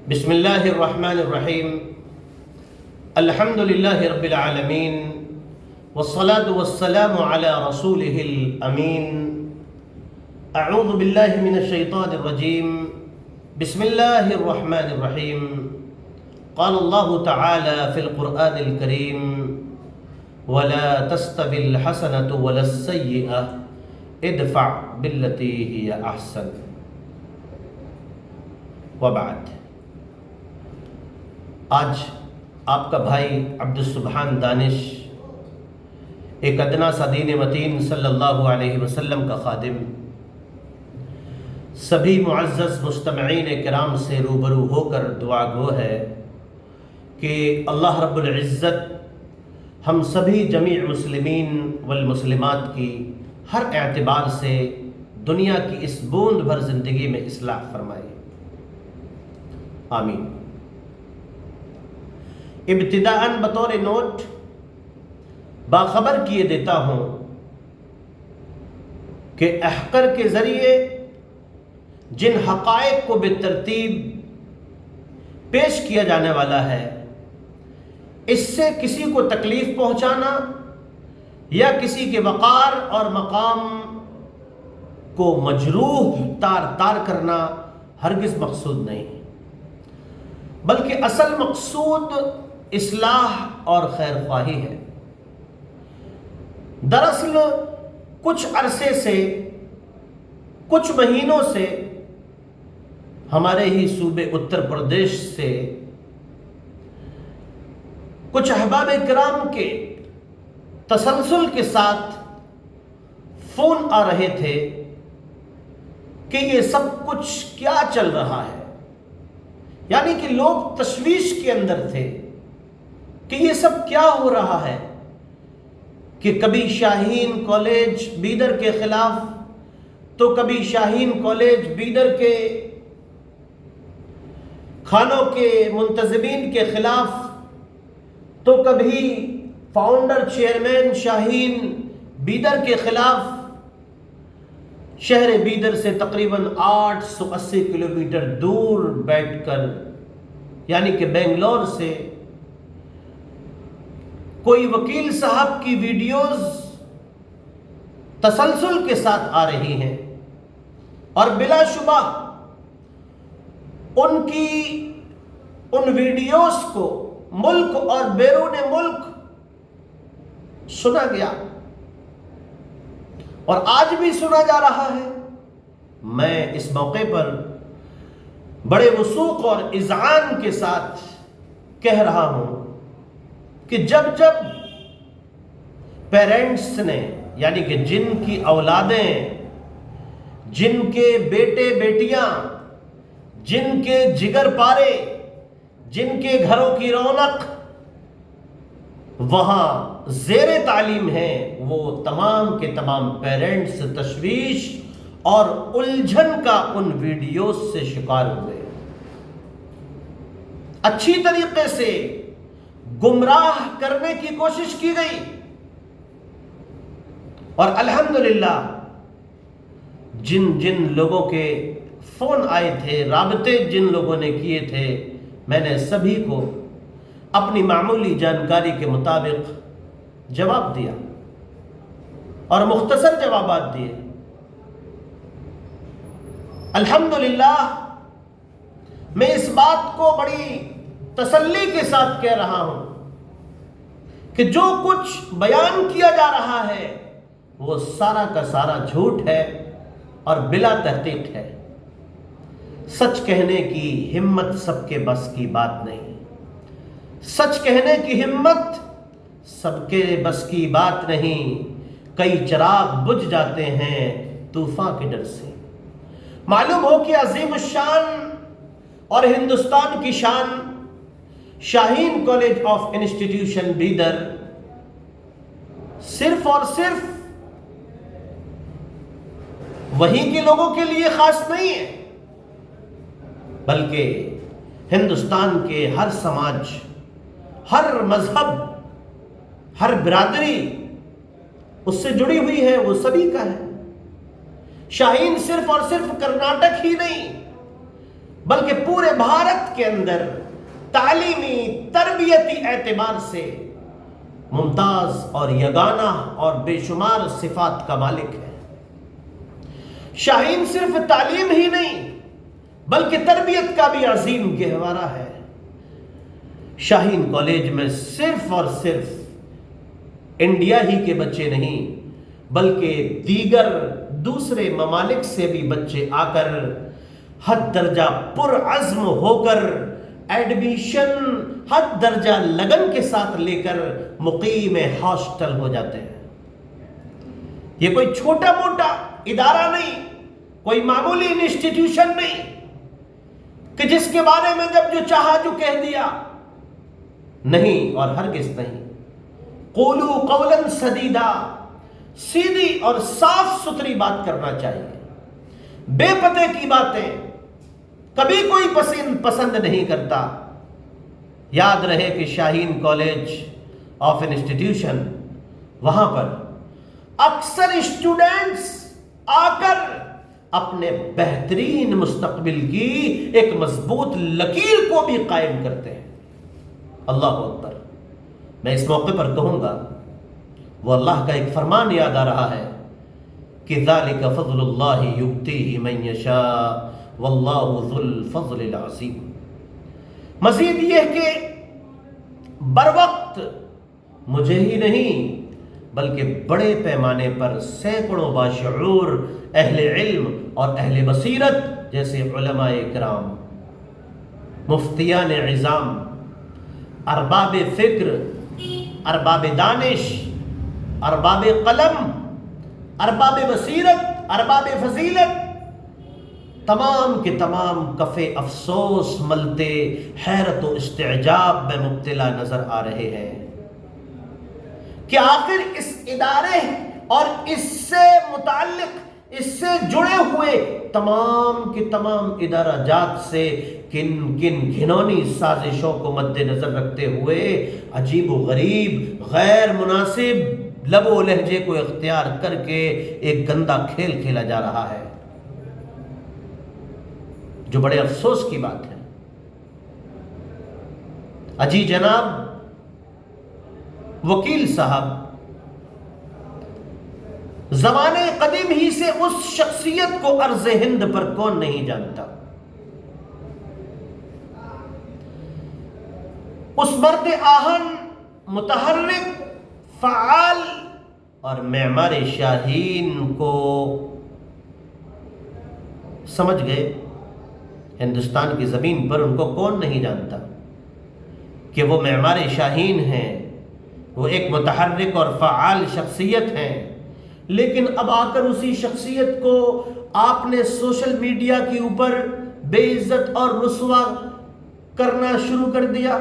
بسم اللہ الرحمن الرحیم الحمد للہ رب العالمین والصلاة والسلام علی رسولہ الامین اعوذ باللہ من الشیطان الرجیم بسم اللہ الرحمن الرحیم قال اللہ تعالی فی القرآن الکریم ولا تستوی الحسنة ولا السیئة ادفع باللتی ہی احسن وبعد۔ آج آپ کا بھائی عبدالسبحان دانش، ایک ادنا سا دین متین صلی اللہ علیہ وسلم کا خادم، سبھی معزز مستمعین کرام سے روبرو ہو کر دعا گو ہے کہ اللہ رب العزت ہم سبھی جمیع مسلمین والمسلمات کی ہر اعتبار سے دنیا کی اس بوند بھر زندگی میں اصلاح فرمائے، آمین۔ ابتداءً بطور نوٹ باخبر کیے دیتا ہوں کہ احقر کے ذریعے جن حقائق کو بالترتیب پیش کیا جانے والا ہے، اس سے کسی کو تکلیف پہنچانا یا کسی کے وقار اور مقام کو مجروح تار تار کرنا ہرگز مقصود نہیں، بلکہ اصل مقصود اصلاح اور خیر خواہی ہے۔ دراصل کچھ عرصے سے، کچھ مہینوں سے ہمارے ہی صوبے اتر پردیش سے کچھ احباب کرام کے تسلسل کے ساتھ فون آ رہے تھے کہ یہ سب کچھ کیا چل رہا ہے، یعنی کہ لوگ تشویش کے اندر تھے کہ یہ سب کیا ہو رہا ہے، کہ کبھی شاہین کالج بیدر کے خلاف تو کبھی شاہین کالج بیدر کے کھانوں کے منتظمین کے خلاف تو کبھی فاؤنڈر چیئرمین شاہین بیدر کے خلاف۔ شہر بیدر سے تقریباً 880 کلومیٹر دور بیٹھ کر، یعنی کہ بنگلور سے کوئی وکیل صاحب کی ویڈیوز تسلسل کے ساتھ آ رہی ہیں، اور بلا شبہ ان ویڈیوز کو ملک اور بیرون ملک سنا گیا اور آج بھی سنا جا رہا ہے۔ میں اس موقع پر بڑے وثوق اور اذعان کے ساتھ کہہ رہا ہوں کہ جب پیرنٹس نے، یعنی کہ جن کی اولادیں، جن کے بیٹے بیٹیاں، جن کے جگر پارے، جن کے گھروں کی رونق وہاں زیر تعلیم ہیں، وہ تمام کے تمام پیرنٹس تشویش اور الجھن کا ان ویڈیوز سے شکار ہوئے، اچھی طریقے سے گمراہ کرنے کی کوشش کی گئی، اور الحمدللہ جن لوگوں کے فون آئے تھے، رابطے جن لوگوں نے کیے تھے، میں نے سبھی کو اپنی معمولی جانکاری کے مطابق جواب دیا اور مختصر جوابات دیے۔ الحمدللہ میں اس بات کو بڑی تسلی کے ساتھ کہہ رہا ہوں کہ جو کچھ بیان کیا جا رہا ہے وہ سارا کا سارا جھوٹ ہے اور بلا تحقیق ہے۔ سچ کہنے کی ہمت سب کے بس کی بات نہیں، سچ کہنے کی ہمت سب کے بس کی بات نہیں، کئی چراغ بجھ جاتے ہیں طوفان کے ڈر سے۔ معلوم ہو کہ عظیم الشان اور ہندوستان کی شان شاہین کالج آف انسٹیٹیوشن بیدر صرف اور صرف وہیں کے لوگوں کے لیے خاص نہیں ہے، بلکہ ہندوستان کے ہر سماج، ہر مذہب، ہر برادری اس سے جڑی ہوئی ہے، وہ سبھی کا ہے۔ شاہین صرف اور صرف کرناٹک ہی نہیں بلکہ پورے بھارت کے اندر تعلیمی تربیتی اعتبار سے ممتاز اور یگانہ اور بے شمار صفات کا مالک ہے۔ شاہین صرف تعلیم ہی نہیں بلکہ تربیت کا بھی عظیم گہوارہ ہے۔ شاہین کالج میں صرف اور صرف انڈیا ہی کے بچے نہیں بلکہ دیگر دوسرے ممالک سے بھی بچے آ کر حد درجہ پرعزم ہو کر ایڈمیشن حد درجہ لگن کے ساتھ لے کر مقیم ہاسٹل ہو جاتے ہیں۔ یہ کوئی چھوٹا موٹا ادارہ نہیں، کوئی معمولی انسٹیٹیوشن نہیں کہ جس کے بارے میں جب جو چاہا جو کہہ دیا، نہیں اور ہرگز نہیں۔ قولوا قولا سدیدا، سیدھی اور صاف ستھری بات کرنا چاہیے۔ بے پتے کی باتیں کبھی کوئی پسند نہیں کرتا۔ یاد رہے کہ شاہین کالج آف انسٹیٹیوشن، وہاں پر اکثر اسٹوڈنٹس آ کر اپنے بہترین مستقبل کی ایک مضبوط لکیر کو بھی قائم کرتے ہیں۔ اللہ اکبر۔ میں اس موقع پر کہوں گا، وہ اللہ کا ایک فرمان یاد آ رہا ہے کہ ذالک فضل اللہ یؤتیہ من یشاء واللہ ذو الفضل العظیم۔ مزید یہ کہ بروقت مجھے ہی نہیں بلکہ بڑے پیمانے پر سینکڑوں باشعور اہل علم اور اہل بصیرت جیسے علماء کرام، مفتیان عظام، ارباب فکر، ارباب دانش، ارباب قلم، ارباب بصیرت، ارباب فضیلت، تمام کے تمام کف افسوس ملتے حیرت و استعجاب میں مبتلا نظر آ رہے ہیں کہ آخر اس ادارے اور اس سے متعلق، اس سے جڑے ہوئے تمام کے تمام ادارہ جات سے کن کن گھنونی سازشوں کو مد نظر رکھتے ہوئے عجیب و غریب، غیر مناسب لب و لہجے کو اختیار کر کے ایک گندا کھیل کھیلا جا رہا ہے، جو بڑے افسوس کی بات ہے۔ اجی جناب وکیل صاحب، زمانے قدیم ہی سے اس شخصیت کو ارض ہند پر کون نہیں جانتا، اس مرد آہن، متحرک، فعال اور معمار شاہین کو سمجھ گئے۔ ہندوستان کی زمین پر ان کو کون نہیں جانتا کہ وہ معمار شاہین ہیں، وہ ایک متحرک اور فعال شخصیت ہیں۔ لیکن اب آ کر اسی شخصیت کو آپ نے سوشل میڈیا کے اوپر بے عزت اور رسوا کرنا شروع کر دیا۔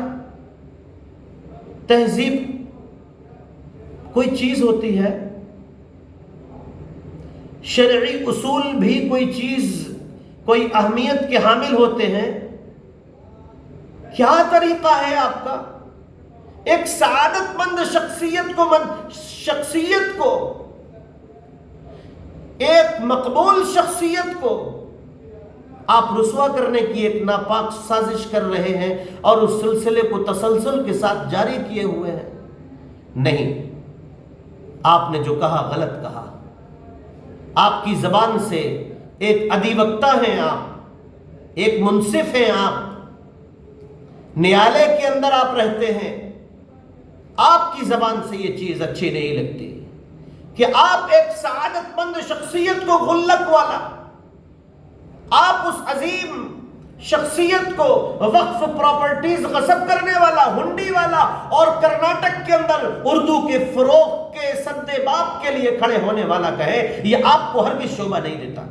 تہذیب کوئی چیز ہوتی ہے، شرعی اصول بھی کوئی چیز، کوئی اہمیت کے حامل ہوتے ہیں۔ کیا طریقہ ہے آپ کا؟ ایک سعادت مند شخصیت کو، ایک مقبول شخصیت کو آپ رسوا کرنے کی ایک ناپاک سازش کر رہے ہیں اور اس سلسلے کو تسلسل کے ساتھ جاری کیے ہوئے ہیں۔ نہیں، آپ نے جو کہا غلط کہا۔ آپ کی زبان سے ایک ادیوکتا ہیں آپ، ایک منصف ہیں آپ، نیالے کے اندر آپ رہتے ہیں، آپ کی زبان سے یہ چیز اچھی نہیں لگتی کہ آپ ایک سعادت مند شخصیت کو غلک والا، آپ اس عظیم شخصیت کو وقف پراپرٹیز غصب کرنے والا، ہنڈی والا اور کرناٹک کے اندر اردو کے فروغ کے سد باب کے لیے کھڑے ہونے والا کہے، یہ آپ کو ہرگز شوبہ نہیں دیتا۔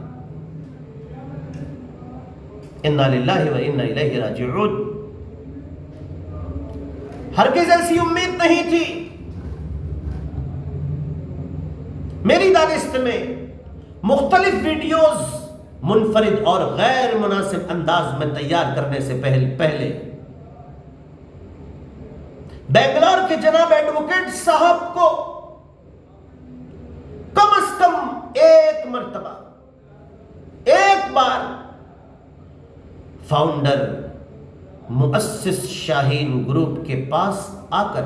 انا للہ و انا الیہ راجعون۔ ہرگز ایسی امید نہیں تھی۔ میری دانست میں مختلف ویڈیوز منفرد اور غیر مناسب انداز میں تیار کرنے سے پہلے بنگلور کے جناب ایڈوکیٹ صاحب کو کم از کم ایک مرتبہ، ایک بار فاؤنڈر مؤسس شاہین گروپ کے پاس آ کر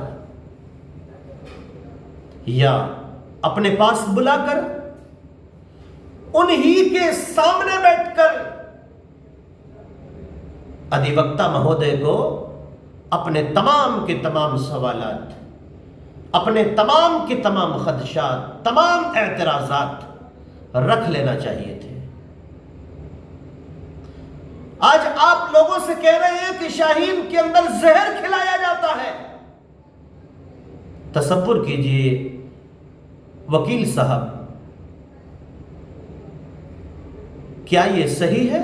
یا اپنے پاس بلا کر انہی کے سامنے بیٹھ کر ادھیوکتا مہودے کو اپنے تمام کے تمام سوالات، اپنے تمام کے تمام خدشات، تمام اعتراضات رکھ لینا چاہیے تھے۔ آج آپ لوگوں سے کہہ رہے ہیں کہ شاہین کے اندر زہر کھلایا جاتا ہے۔ تصور کیجئے وکیل صاحب، کیا یہ صحیح ہے؟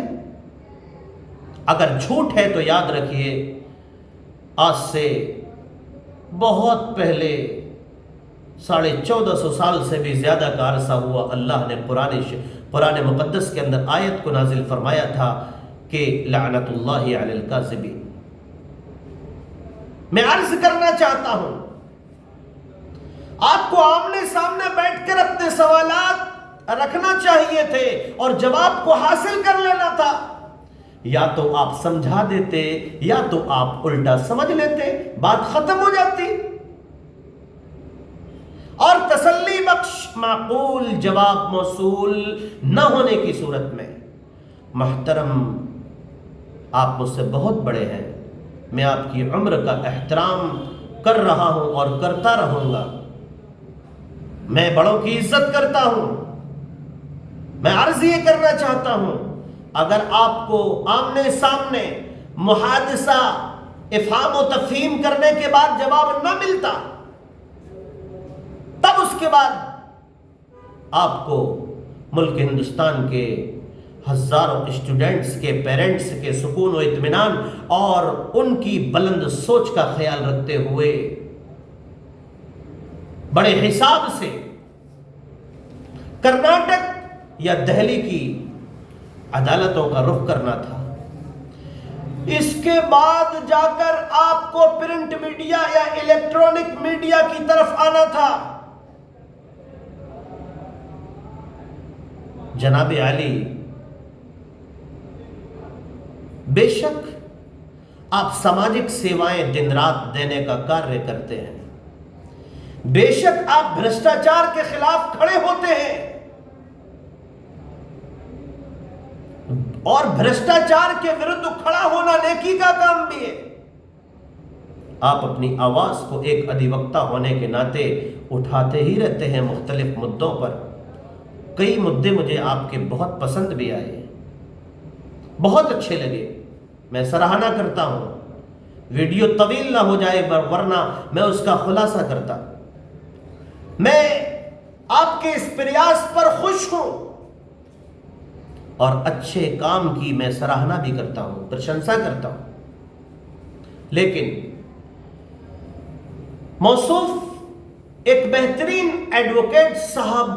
اگر جھوٹ ہے تو یاد رکھیے آج سے بہت پہلے 1450 سال سے بھی زیادہ کا عرصہ ہوا، اللہ نے قرآن مقدس کے اندر آیت کو نازل فرمایا تھا کہ لعنت اللہ علی الکاذبین۔ میں عرض کرنا چاہتا ہوں، آپ کو آمنے سامنے بیٹھ کر اپنے سوالات رکھنا چاہیے تھے اور جواب کو حاصل کر لینا تھا۔ یا تو آپ سمجھا دیتے یا تو آپ الٹا سمجھ لیتے، بات ختم ہو جاتی۔ اور تسلی بخش معقول جواب موصول نہ ہونے کی صورت میں، محترم آپ مجھ سے بہت بڑے ہیں، میں آپ کی عمر کا احترام کر رہا ہوں اور کرتا رہوں گا، میں بڑوں کی عزت کرتا ہوں۔ میں عرض یہ کرنا چاہتا ہوں، اگر آپ کو آمنے سامنے محادثہ افہام و تفہیم کرنے کے بعد جواب نہ ملتا، تب اس کے بعد آپ کو ملک ہندوستان کے ہزاروں اسٹوڈنٹس کے پیرنٹس کے سکون و اطمینان اور ان کی بلند سوچ کا خیال رکھتے ہوئے بڑے حساب سے کرناٹک یا دہلی کی عدالتوں کا رخ کرنا تھا۔ اس کے بعد جا کر آپ کو پرنٹ میڈیا یا الیکٹرانک میڈیا کی طرف آنا تھا۔ جناب علی، بے شک آپ سماجک سیوائیں دن رات دینے کا کاریہ کرتے ہیں، بے شک آپ بھرشٹاچار کے خلاف کھڑے ہوتے ہیں، اور بھرشٹاچار کے ورد کھڑا ہونا نیکی کا کام بھی ہے۔ آپ اپنی آواز کو ایک ادھیوکتا ہونے کے ناطے اٹھاتے ہی رہتے ہیں مختلف مدوں پر۔ کئی مدے مجھے آپ کے بہت پسند بھی آئے، بہت اچھے لگے، میں سراہنا کرتا ہوں۔ ویڈیو طویل نہ ہو جائے ورنہ میں اس کا خلاصہ کرتا۔ میں آپ کے اس پریاس پر خوش ہوں اور اچھے کام کی میں سراہنا بھی کرتا ہوں، پرشنسا کرتا ہوں، لیکن موصوف ایک بہترین ایڈوکیٹ صاحب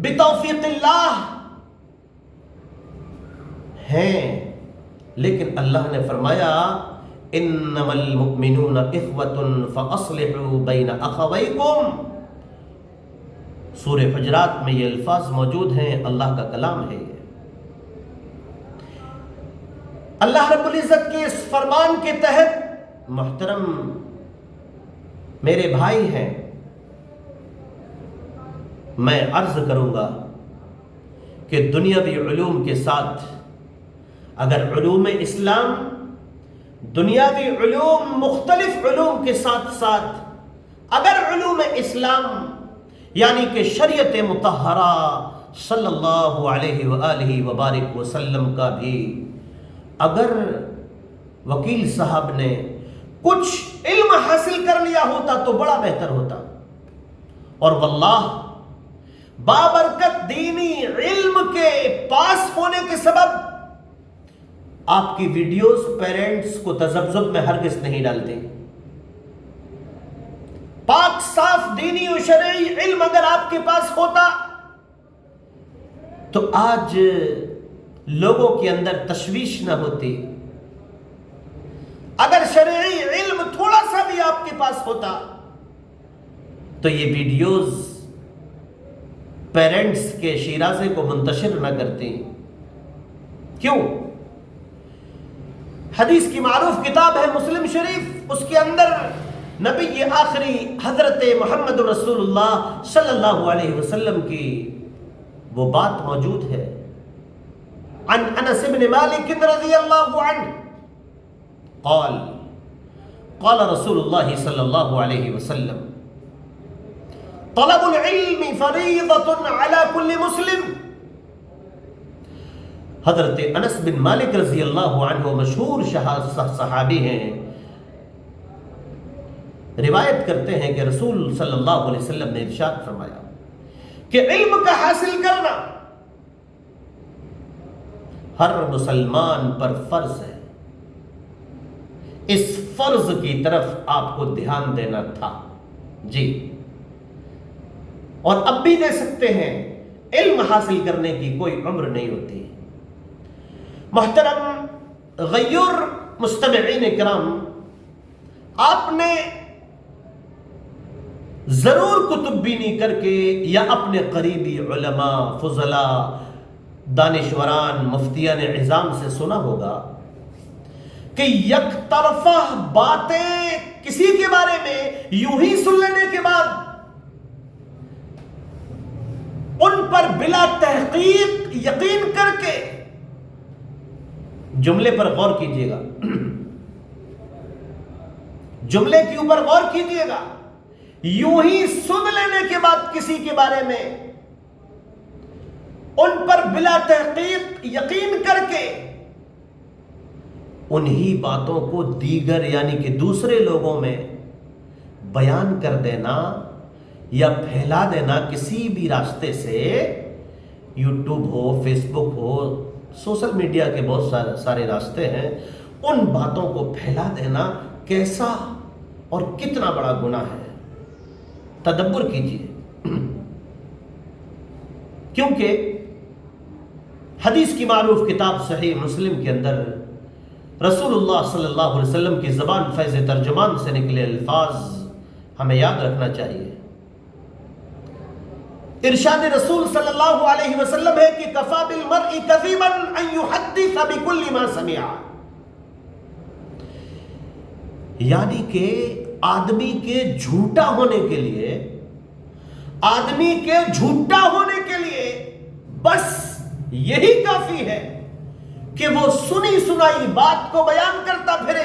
بتوفیق اللہ ہیں، لیکن اللہ نے فرمایا انما المؤمنون اخوۃ فاصلحوا بین اخویکم۔ سورہ حجرات میں یہ الفاظ موجود ہیں، اللہ کا کلام ہے۔ اللہ رب العزت کے اس فرمان کے تحت محترم میرے بھائی ہیں، میں عرض کروں گا کہ دنیاوی علوم کے ساتھ اگر علوم اسلام، دنیاوی علوم، مختلف علوم کے ساتھ ساتھ اگر علوم اسلام یعنی کہ شریعت مطہرہ صلی اللہ علیہ وآلہ وبارک وسلم کا بھی اگر وکیل صاحب نے کچھ علم حاصل کر لیا ہوتا تو بڑا بہتر ہوتا، اور واللہ بابرکت دینی علم کے پاس ہونے کے سبب آپ کی ویڈیوز پیرنٹس کو تذبذب میں ہرگز نہیں ڈالتے۔ پاک صاف دینی و شرعی علم اگر آپ کے پاس ہوتا تو آج لوگوں کے اندر تشویش نہ ہوتی۔ اگر شرعی علم تھوڑا سا بھی آپ کے پاس ہوتا تو یہ ویڈیوز پیرنٹس کے شیرازے کو منتشر نہ کرتی۔ کیوں؟ حدیث کی معروف کتاب ہے مسلم شریف، اس کے اندر نبی آخری حضرت محمد رسول اللہ صلی اللہ علیہ وسلم کی وہ بات موجود ہے۔ عن انس بن مالک رضی اللہ عنہ قال قال رسول اللہ صلی اللہ علیہ وسلم طلب العلم فریضۃ علی کل مسلم۔ حضرت انس بن مالک رضی اللہ عنہ مشہور صحابی ہیں، روایت کرتے ہیں کہ رسول صلی اللہ علیہ وسلم نے ارشاد فرمایا کہ علم کا حاصل کرنا ہر مسلمان پر فرض ہے۔ اس فرض کی طرف آپ کو دھیان دینا تھا جی، اور اب بھی دے سکتے ہیں۔ علم حاصل کرنے کی کوئی عمر نہیں ہوتی۔ محترم غیور مستمعین کرام، آپ نے ضرور کتب بینی کر کے یا اپنے قریبی علماء، فضلاء، دانشوران، مفتیان عظام سے سنا ہوگا کہ یک طرفہ باتیں کسی کے بارے میں یوں ہی سن لینے کے بعد ان پر بلا تحقیق یقین کر کے، جملے پر غور کیجیے گا، جملے کے اوپر غور کیجیے گا، یوں ہی سن لینے کے بعد کسی کے بارے میں ان پر بلا تحقیق یقین کر کے انہی باتوں کو دیگر یعنی کہ دوسرے لوگوں میں بیان کر دینا یا پھیلا دینا کسی بھی راستے سے، یوٹیوب ہو، فیس بک ہو، سوشل میڈیا کے بہت سارے راستے ہیں، ان باتوں کو پھیلا دینا کیسا اور کتنا بڑا گناہ ہے۔ تدبر کیجیے، کیونکہ حدیث کی معروف کتاب صحیح مسلم کے اندر رسول اللہ صلی اللہ علیہ وسلم کی زبان فیض ترجمان سے نکلے الفاظ ہمیں یاد رکھنا چاہیے۔ ارشاد رسول صلی اللہ علیہ وسلم ہے کہ کفا بالمرء کذبا ان یحدث بکل ما سمع، یعنی کہ آدمی کے جھوٹا ہونے کے لیے، آدمی کے جھوٹا ہونے کے لیے بس یہی کافی ہے کہ وہ سنی سنائی بات کو بیان کرتا پھرے،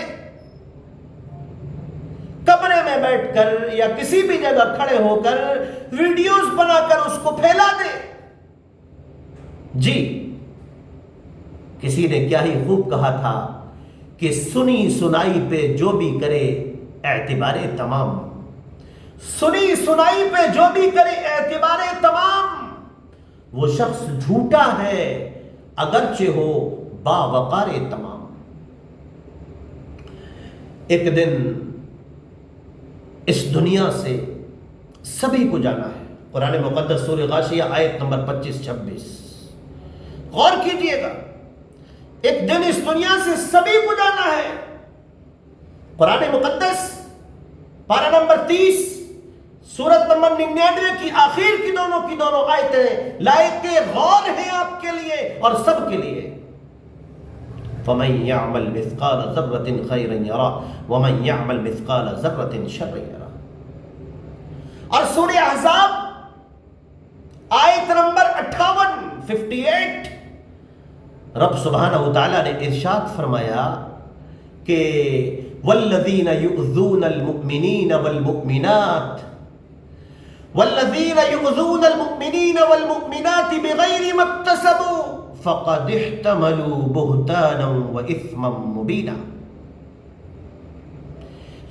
کمرے میں بیٹھ کر یا کسی بھی جگہ کھڑے ہو کر ویڈیوز بنا کر اس کو پھیلا دے۔ جی، کسی نے کیا ہی خوب کہا تھا کہ سنی سنائی پہ جو بھی کرے اعتبار تمام، سنی سنائی پہ جو بھی کرے اعتبار تمام، وہ شخص جھوٹا ہے اگرچہ ہو باوقار تمام۔ ایک دن اس دنیا سے سبھی کو جانا ہے۔ قرآن مقدس سورہ غاشیہ آیت نمبر 25-26 غور کیجئے گا، ایک دن اس دنیا سے سبھی کو جانا ہے۔ قرآن مقدس پارہ نمبر 30 سورت نمبر 99 کی آخر کی دونوں آیتیں لائق غور ہیں آپ کے لیے اور سب کے لیے۔ فَمَن يَعْمَلْ مِثْقَالَ ذَرَّةٍ خَيْرًا يَرَهُ وَمَن يَعْمَلْ مِثْقَالَ ذَرَّةٍ شَرًّا يَرَهُ۔ اور سورہ احزاب آیت نمبر 58 رب سبحانہ وتعالی نے ارشاد فرمایا کہ وَالَّذِينَ يُؤْذُونَ الْمُؤْمِنِينَ وَالْمُؤْمِنَاتِ وَالَّذِينَ يُؤْذُونَ الْمُؤْمِنِينَ وَالْمُؤْمِنَاتِ بِغَيْرِ مَا اكْتَسَبُوا فَقَدِ احْتَمَلُوا بُهْتَانًا وَإِثْمًا مُبِينًا،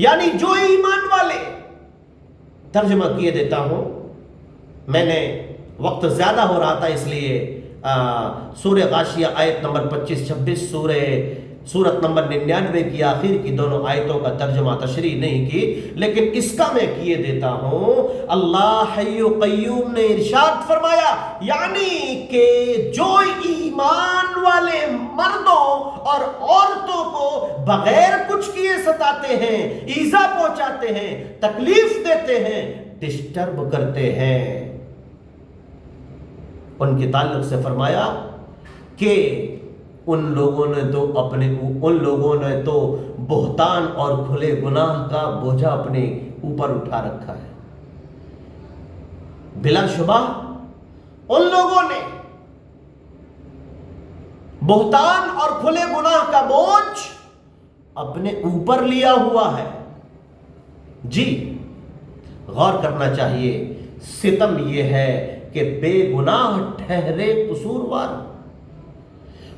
یعنی جو ایمان والے، ترجمہ کیے دیتا ہوں، میں نے وقت زیادہ ہو رہا تھا اس لیے سورہ غاشیہ آیت نمبر 25-26 سورت نمبر 99 کی آخر کی دونوں آیتوں کا ترجمہ تشریح نہیں کی، لیکن اس کا میں کیے دیتا ہوں۔ اللہ حی و قیوم نے ارشاد فرمایا، یعنی کہ جو ایمان والے مردوں اور عورتوں کو بغیر کچھ کیے ستاتے ہیں، ایذا پہنچاتے ہیں، تکلیف دیتے ہیں، ڈسٹرب کرتے ہیں، ان کے تعلق سے فرمایا کہ ان لوگوں نے تو بہتان اور کھلے گناہ کا بوجھا اپنے اوپر اٹھا رکھا ہے۔ بلا شبہ ان لوگوں نے بہتان اور کھلے گناہ کا بوجھ اپنے اوپر لیا ہوا ہے۔ جی غور کرنا چاہیے، ستم یہ ہے کہ بے گناہ ٹھہرے قصوروار،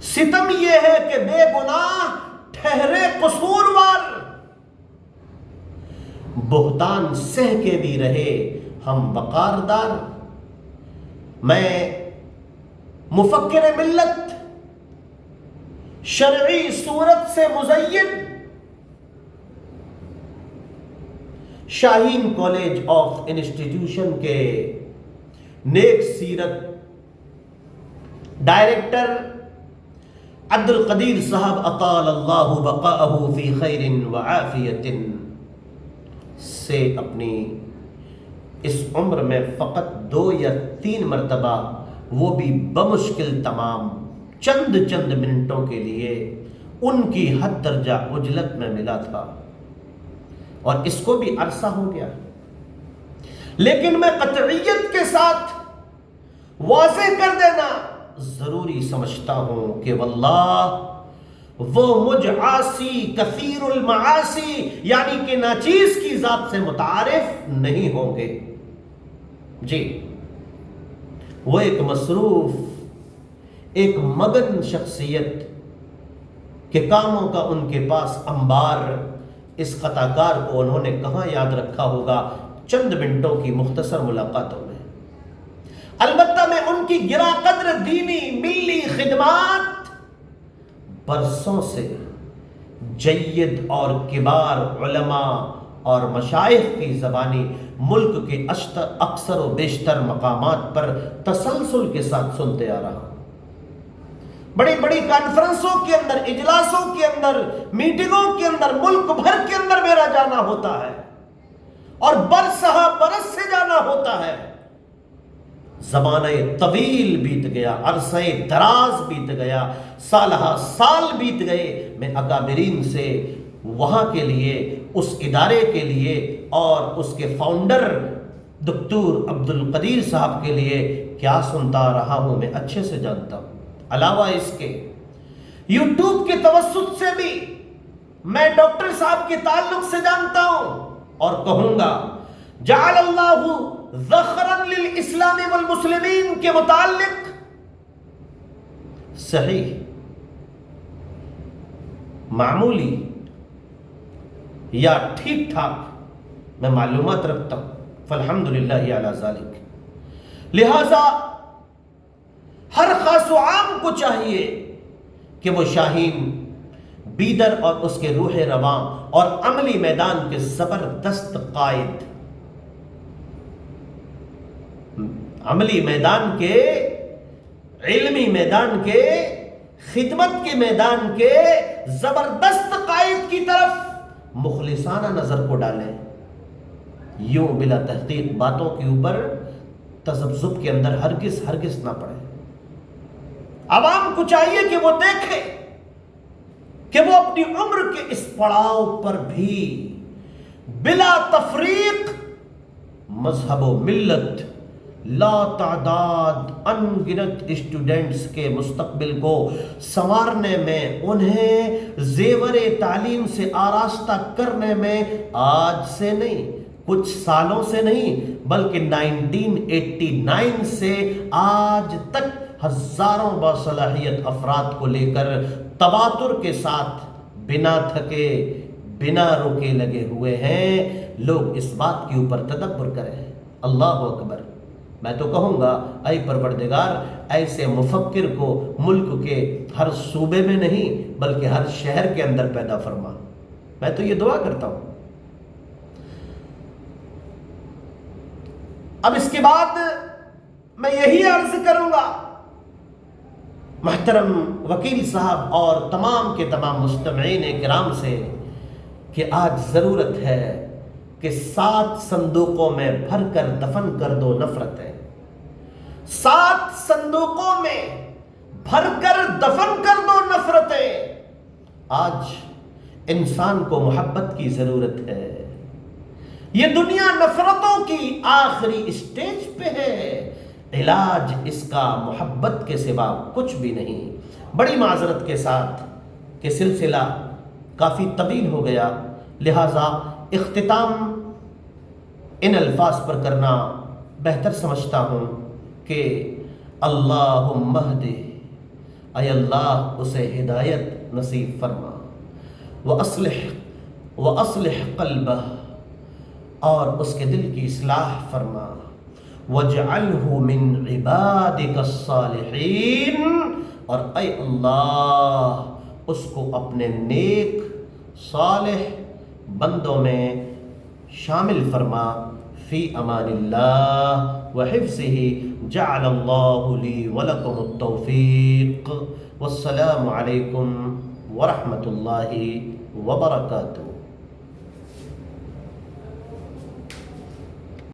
ستم یہ ہے کہ بے گناہ ٹھہرے قصوروار، بہتان سہ کے بھی رہے ہم وقاردار۔ میں مفکر ملت، شرعی صورت سے مزین، شاہین کالج آف انسٹیٹیوشن کے نیک سیرت ڈائریکٹر عبد القدیر صاحب اطال اللہ بقاءہ فی خیر وعافیت سے اپنی اس عمر میں فقط 2 یا 3 مرتبہ، وہ بھی بمشکل تمام چند منٹوں کے لیے ان کی حد درجہ عجلت میں ملا تھا، اور اس کو بھی عرصہ ہو گیا، لیکن میں قطعیت کے ساتھ واضح کر دینا ضروری سمجھتا ہوں کہ واللہ وہ مجھ عاصی کثیر المعاصی یعنی کہ ناچیز کی ذات سے متعارف نہیں ہوں گے۔ جی وہ ایک مصروف، ایک مگن شخصیت کے کاموں کا ان کے پاس انبار، اس خطا کار کو انہوں نے کہاں یاد رکھا ہوگا چند منٹوں کی مختصر ملاقاتوں میں۔ البتہ میں ان کی گرا قدر دینی ملی خدمات برسوں سے جید اور کبار علماء اور مشائخ کی زبانی ملک کے اکثر و بیشتر مقامات پر تسلسل کے ساتھ سنتے آ رہا ہوں۔ بڑی بڑی کانفرنسوں کے اندر، اجلاسوں کے اندر، میٹنگوں کے اندر، ملک بھر کے اندر میرا جانا ہوتا ہے، اور برسہ برس سے جانا ہوتا ہے۔ زمانہ طویل بیت گیا، عرصہ دراز بیت گیا، سالہ سال بیت گئے، میں اکابرین سے وہاں کے لیے، اس ادارے کے لیے اور اس کے فاؤنڈر دکتور عبد القدیر صاحب کے لیے کیا سنتا رہا ہوں میں اچھے سے جانتا ہوں۔ علاوہ اس کے یوٹیوب کے توسط سے بھی میں ڈاکٹر صاحب کے تعلق سے جانتا ہوں، اور کہوں گا جعل اللہ ذخرا للاسلام والمسلمین کے متعلق صحیح معمولی یا ٹھیک ٹھاک میں معلومات رکھتا ہوں، فالحمدللہ علی ذالک۔ لہذا ہر خاص و عام کو چاہیے کہ وہ شاہین بیدر اور اس کے روح رواں اور عملی میدان کے زبردست قائد، عملی میدان کے، علمی میدان کے، خدمت کے میدان کے زبردست قائد کی طرف مخلصانہ نظر کو ڈالیں، یوں بلا تحقیق باتوں کے اوپر تذبذب کے اندر ہرگز نہ پڑے۔ عوام کو چاہیے کہ وہ دیکھے کہ وہ اپنی عمر کے اس پڑاؤ پر بھی بلا تفریق مذہب و ملت، لا تعداد انگنت اسٹوڈنٹس کے مستقبل کو سنوارنے میں، انہیں زیور تعلیم سے آراستہ کرنے میں آج سے نہیں، کچھ سالوں سے نہیں، بلکہ 1989 سے آج تک ہزاروں باصلاحیت افراد کو لے کر تواتر کے ساتھ بنا تھکے بنا رکے لگے ہوئے ہیں۔ لوگ اس بات کے اوپر تدبر کریں۔ اللہ اکبر۔ میں تو کہوں گا اے پروردگار ایسے مفکر کو ملک کے ہر صوبے میں نہیں بلکہ ہر شہر کے اندر پیدا فرما۔ میں تو یہ دعا کرتا ہوں۔ اب اس کے بعد میں یہی عرض کروں گا محترم وکیل صاحب اور تمام کے تمام مستمعین کرام سے کہ آج ضرورت ہے کہ 7 صندوقوں میں بھر کر دفن کر دو نفرتیں، 7 صندوقوں میں بھر کر دفن کر دو نفرتیں۔ آج انسان کو محبت کی ضرورت ہے۔ یہ دنیا نفرتوں کی آخری اسٹیج پہ ہے، علاج اس کا محبت کے سوا کچھ بھی نہیں۔ بڑی معذرت کے ساتھ کہ سلسلہ کافی طویل ہو گیا، لہٰذا اختتام ان الفاظ پر کرنا بہتر سمجھتا ہوں کہ اللہم اہدہ، اے اللہ اسے ہدایت نصیب فرما، وَأَصْلِحْ قَلْبَهُ، اور اس کے دل کی اصلاح فرما، وَاجْعَلْهُ مِنْ عِبَادِكَ الصَّالِحِينَ، اور اے اللہ اس کو اپنے نیک صالح بندوں میں شامل فرما۔ فی امان اللہ وحفظہ، جعل اللہ لی ولکم التوفیق، والسلام علیکم ورحمۃ اللہ وبرکاتہ۔